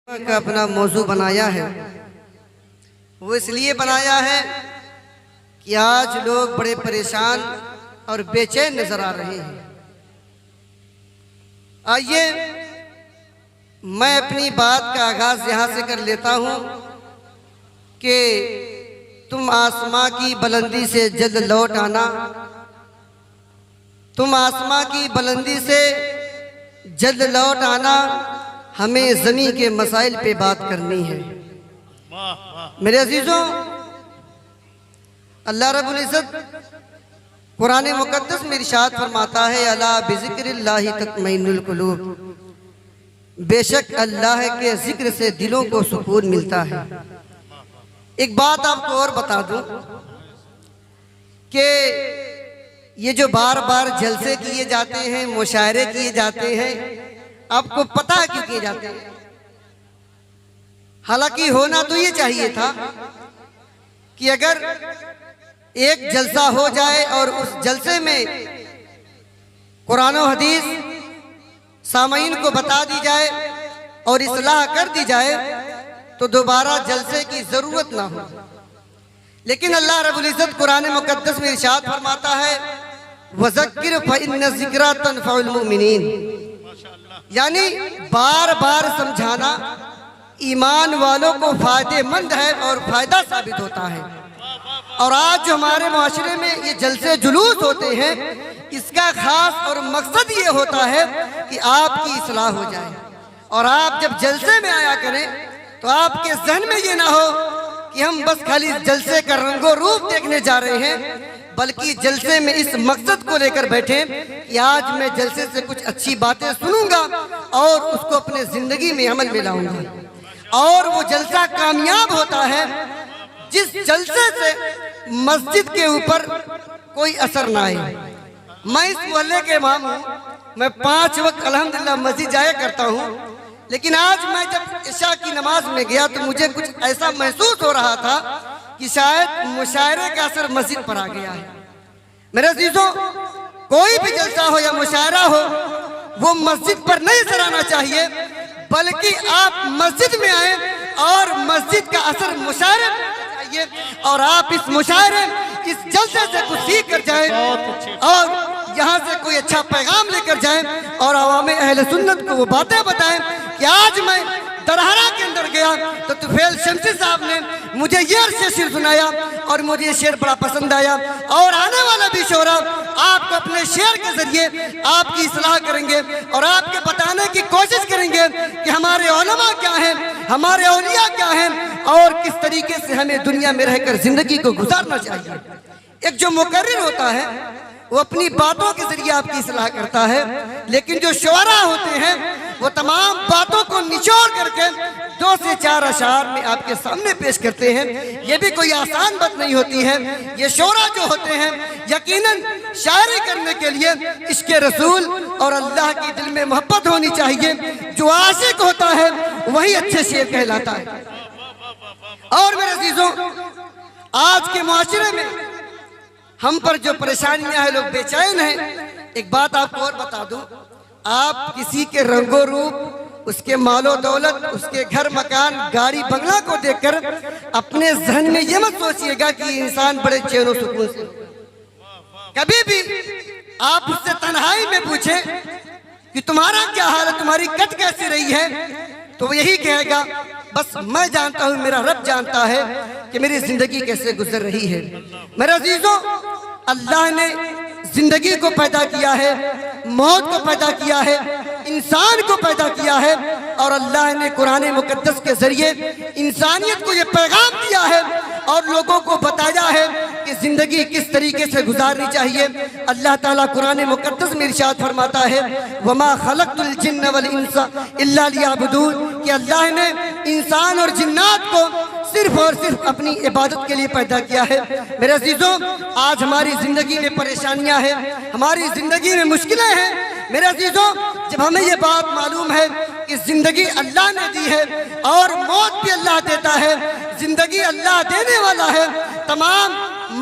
کا اپنا موضوع بنایا ہے وہ اس لیے بنایا ہے کہ آج لوگ بڑے پریشان اور بے چین نظر آ رہے ہیں۔ آئیے میں اپنی بات کا آغاز یہاں سے کر لیتا ہوں کہ تم آسماں کی بلندی سے جلد لوٹ آنا، تم آسماں کی بلندی سے جلد لوٹ آنا، ہمیں زمین کے مسائل پہ بات کرنی ہے۔ میرے عزیزوں، اللہ رب العزت قرآن مقدس میں ارشاد فرماتا ہے الا بذکر اللہ تطمئن القلوب، بے شک اللہ کے ذکر سے دلوں کو سکون ملتا ہے۔ ایک بات آپ کو اور بتا دوں کہ یہ جو بار بار جلسے کیے جاتے ہیں، مشاعرے کیے جاتے ہیں، آپ کو پتہ ہے کیوں کیے جاتے ہیں؟ حالانکہ ہونا تو یہ چاہیے تھا کہ اگر ایک جلسہ ہو جائے اور اس جلسے میں قرآن و حدیث سامعین کو بتا دی جائے اور اصلاح کر دی جائے تو دوبارہ جلسے کی ضرورت نہ ہو، لیکن اللہ رب العزت قرآن مقدس میں ارشاد فرماتا ہے وَذَكِّرْ فَإِنَّ الذِّكْرَىٰ تَنفَعُ الْمُؤْمِنِينَ، یعنی بار بار سمجھانا ایمان والوں کو فائدے مند ہے اور فائدہ ثابت ہوتا ہے۔ اور آج جو ہمارے معاشرے میں یہ جلسے جلوس ہوتے ہیں، اس کا خاص اور مقصد یہ ہوتا ہے کہ آپ کی اصلاح ہو جائے، اور آپ جب جلسے میں آیا کریں تو آپ کے ذہن میں یہ نہ ہو کہ ہم بس خالی جلسے کا رنگ و روپ دیکھنے جا رہے ہیں، بلکہ جلسے میں اس مقصد کو لے کر بیٹھیں کہ آج میں جلسے سے کچھ اچھی باتیں سنوں گا اور اس کو اپنے زندگی میں عمل میں لاؤں گا۔ اور وہ جلسہ کامیاب ہوتا ہے جس جلسے سے مسجد کے اوپر کوئی اثر نہ آئے۔ میں اس محلے کے امام ہوں، میں 5 وقت الحمدللہ مسجد جایا کرتا ہوں، لیکن آج میں جب عشاء کی نماز میں گیا تو مجھے کچھ ایسا محسوس ہو رہا تھا کہ شاید مشاعرے کا اثر مسجد پر آ گیا ہے۔ میرے عزیزوں، کوئی بھی جلسہ ہو یا مشاعرہ ہو وہ مسجد پر نہیں اثر آنا چاہیے، بلکہ آپ مسجد میں آئیں اور مسجد کا اثر مشاعرے میں آنا چاہیے، اور آپ اس مشاعرے اس جلسے سے کچھ سیکھ کر جائیں اور یہاں سے کوئی اچھا پیغام لے کر جائیں اور عوام اہل سنت کو وہ باتیں بتائیں کہ آج میں درہرہ کے اندر گیا تو طفیل شمسی صاحب نے مجھے یہ شعر سنایا اور مجھے یہ شعر بڑا پسند آیا، اور آنے والا بھی شعرا آپ کو اپنے شعر کے ذریعے آپ کی اصلاح کریں گے اور آپ کے بتانے کی کوشش کریں گے کہ ہمارے علماء کیا ہیں، ہمارے اولیاء کیا ہیں، اور کس طریقے سے ہمیں دنیا میں رہ کر زندگی کو گزارنا چاہیے۔ ایک جو مقرر ہوتا ہے وہ اپنی باتوں کے ذریعے آپ کی اصلاح کرتا ہے، لیکن جو شعراء ہوتے ہیں وہ تمام باتوں کو نچوڑ کر کے 2 سے 4 اشعار میں آپ کے سامنے پیش کرتے ہیں۔ یہ بھی کوئی آسان بات نہیں ہوتی ہے۔ یہ شعراء جو ہوتے ہیں یقیناً شاعری کرنے کے لیے عشق رسول اور اللہ کی دل میں محبت ہونی چاہیے۔ جو عاشق ہوتا ہے وہی اچھے شعر کہلاتا ہے۔ اور میرے عزیزوں، آج کے معاشرے میں ہم پر جو پریشانیاں ہیں، لوگ بے چین ہیں۔ ایک بات آپ کو اور بتا دوں، آپ کسی کے رنگ و روپ، اس کے مال و دولت، اس کے گھر مکان گاڑی بنگلہ کو دیکھ کر اپنے ذہن میں یہ مت سوچئے گا کہ یہ انسان بڑے چین و سکون سے۔ کبھی بھی آپ اس سے تنہائی میں پوچھیں کہ تمہارا کیا حال ہے، تمہاری کٹ کیسی رہی ہے، تو وہ یہی کہے گا بس میں جانتا ہوں، میرا رب جانتا ہے کہ میری زندگی کیسے گزر رہی ہے۔ میرے عزیزوں، اللہ نے زندگی کو پیدا کیا ہے، موت کو پیدا کیا ہے، انسان کو پیدا کیا ہے، اور اللہ نے قرآن مقدس کے ذریعے انسانیت کو یہ پیغام دیا ہے اور لوگوں کو بتایا ہے کہ زندگی کس طریقے سے گزارنی چاہیے۔ اللہ تعالیٰ قرآن مقدس میں ارشاد فرماتا ہے وَمَا خَلَقْتُ الْجِنَّ وَالْإِنسَ إِلَّا لِيَعْبُدُونَ، کہ اللہ نے انسان اور جنات کو صرف اور صرف اپنی عبادت کے لیے پیدا کیا ہے۔ میرے عزیزوں، آج ہماری زندگی میں پریشانیاں ہیں، ہماری زندگی میں مشکلیں ہیں۔ میرے عزیزوں، جب ہمیں یہ بات معلوم ہے کہ زندگی اللہ نے دی ہے اور موت بھی اللہ دیتا ہے، زندگی اللہ دینے والا ہے، تمام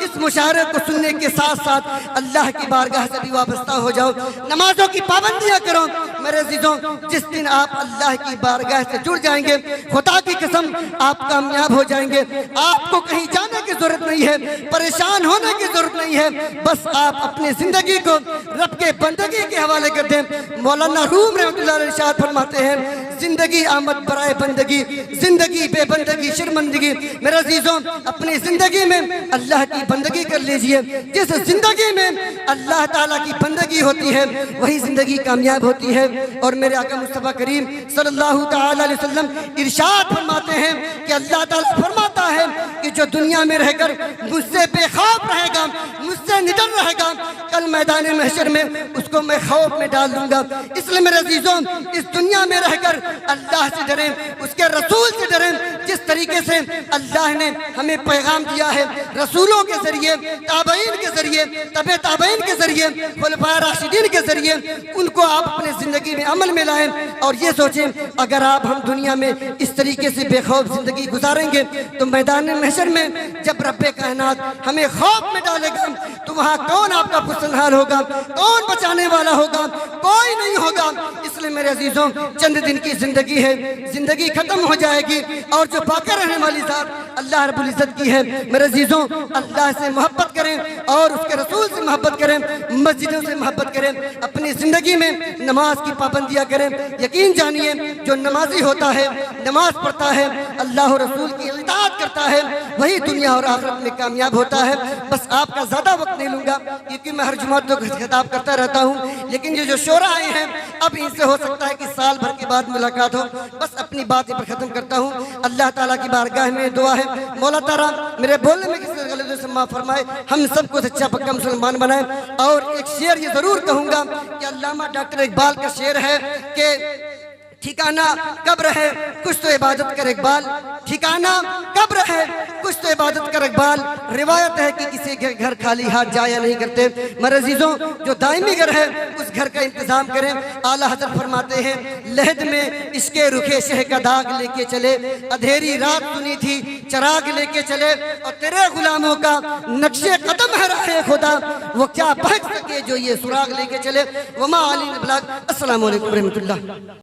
اس مشاعرے کو سننے کے ساتھ ساتھ اللہ کی بارگاہ سے بھی وابستہ ہو جاؤ، نمازوں کی پابندیاں کرو۔ میرے عزیزوں، جس دن آپ اللہ کی بارگاہ سے جڑ جائیں گے، خدا کی قسم آپ کامیاب ہو جائیں گے۔ آپ کو کہیں جانے کی ضرورت نہیں ہے، پریشان ہونے کی ضرورت نہیں ہے، بس آپ اپنی زندگی کو رب کے بندگی کے حوالے کر دیں۔ مولانا روم رحمۃ اللہ علیہ ارشاد فرماتے ہیں، زندگی آمد برائے بندگی، زندگی بے بندگی شرمندگی۔ میرے عزیزوں، اپنی زندگی میں اللہ کی بندگی کر لیجئے۔ جس زندگی میں اللہ تعالیٰ کی بندگی ہوتی ہے وہی زندگی کامیاب ہوتی ہے۔ اور میرے آقا مصطفیٰ کریم صلی اللہ تعالیٰ علیہ وسلم ارشاد فرماتے ہیں کہ اللہ تعالیٰ فرماتا ہے کہ جو دنیا میں رہ کر مجھ سے بے خوف رہے گا، مجھ سے نڈر رہے گا، کل میدان محشر میں اس کو میں خوف میں ڈال دوں گا۔ اس لیے میرے عزیزوں، اس دنیا میں رہ کر اللہ سے ڈریں، اس کے رسول سے ڈریں۔ جس طریقے سے اللہ نے ہمیں پیغام دیا ہے رسولوں کے ذریعے، تابعین کے ذریعے، تبع تابعین کے ذریعے، خلفائے راشدین کے ذریعے، ان کو آپ اپنے زندگی میں عمل میں لائیں اور یہ سوچیں اگر آپ ہم دنیا میں اس طریقے سے بے خوف زندگی گزاریں گے تو میدان محشر میں جب رب کائنات ہمیں خوف میں ڈالے گا تو وہاں کون آپ کا پسنحال ہوگا، کون بچانے والا ہوگا؟ کوئی نہیں ہوگا۔ اس لیے میرے عزیزوں، چند دن کی زندگی ہے، زندگی ختم ہو جائے گی اور جو باقی رہنے والی ذات اللہ رب العزت کی ہے۔ میرے عزیزوں، اللہ سے محبت کریں اور اس کے رسول سے محبت کریں، مسجدوں سے محبت کریں، اپنی زندگی میں نماز کی پابندیاں کریں۔ یقین جانیے جو نمازی ہوتا ہے، نماز پڑھتا ہے، اللہ اور رسول کی اطاعت کرتا ہے، وہی دنیا اور آخرت میں کامیاب ہوتا ہے۔ بس آپ کا زیادہ وقت نہیں لوں گا کیونکہ میں ہر جمعہ تو خطاب کرتا رہتا ہوں، لیکن یہ جو شعراء آئے ہیں اب ان سے ہو سکتا ہے کہ سال بھر کے بعد ملاقات ہو۔ بس اپنی بات پر ختم کرتا ہوں۔ اللہ تعالیٰ کی بارگاہ میں دعا ہے مولا تعالیٰ میرے بولنے میں کسی غلطی سے معاف فرمائے، ہم سب کو سچا پکا مسلمان بنائے۔ اور ایک شعر یہ ضرور کہوں گا کہ علامہ ڈاکٹر اقبال کا شعر ہے کہ ٹھکانہ قبر ہے کچھ تو عبادت کر اقبال، ٹھکانہ قبر ہے کچھ تو عبادت کر اقبال۔ روایت ہے کہ کسی کے گھر خالی ہاتھ جایا نہیں کرتے۔ میرے عزیزوں، جو دائمی گھر ہے اس گھر کا انتظام کریں۔ اعلیٰ حضرت فرماتے ہیں، لحد میں اس کے رخے شہ کا داغ لے کے چلے، اندھیری رات سنی تھی چراغ لے کے چلے، اور تیرے غلاموں کا نقش قدم ہے راہ خدا، وہ کیا بھٹک سکے جو یہ سراغ لے کے چلے۔ وما علی البلاغ۔ السلام علیکم ورحمۃ اللہ۔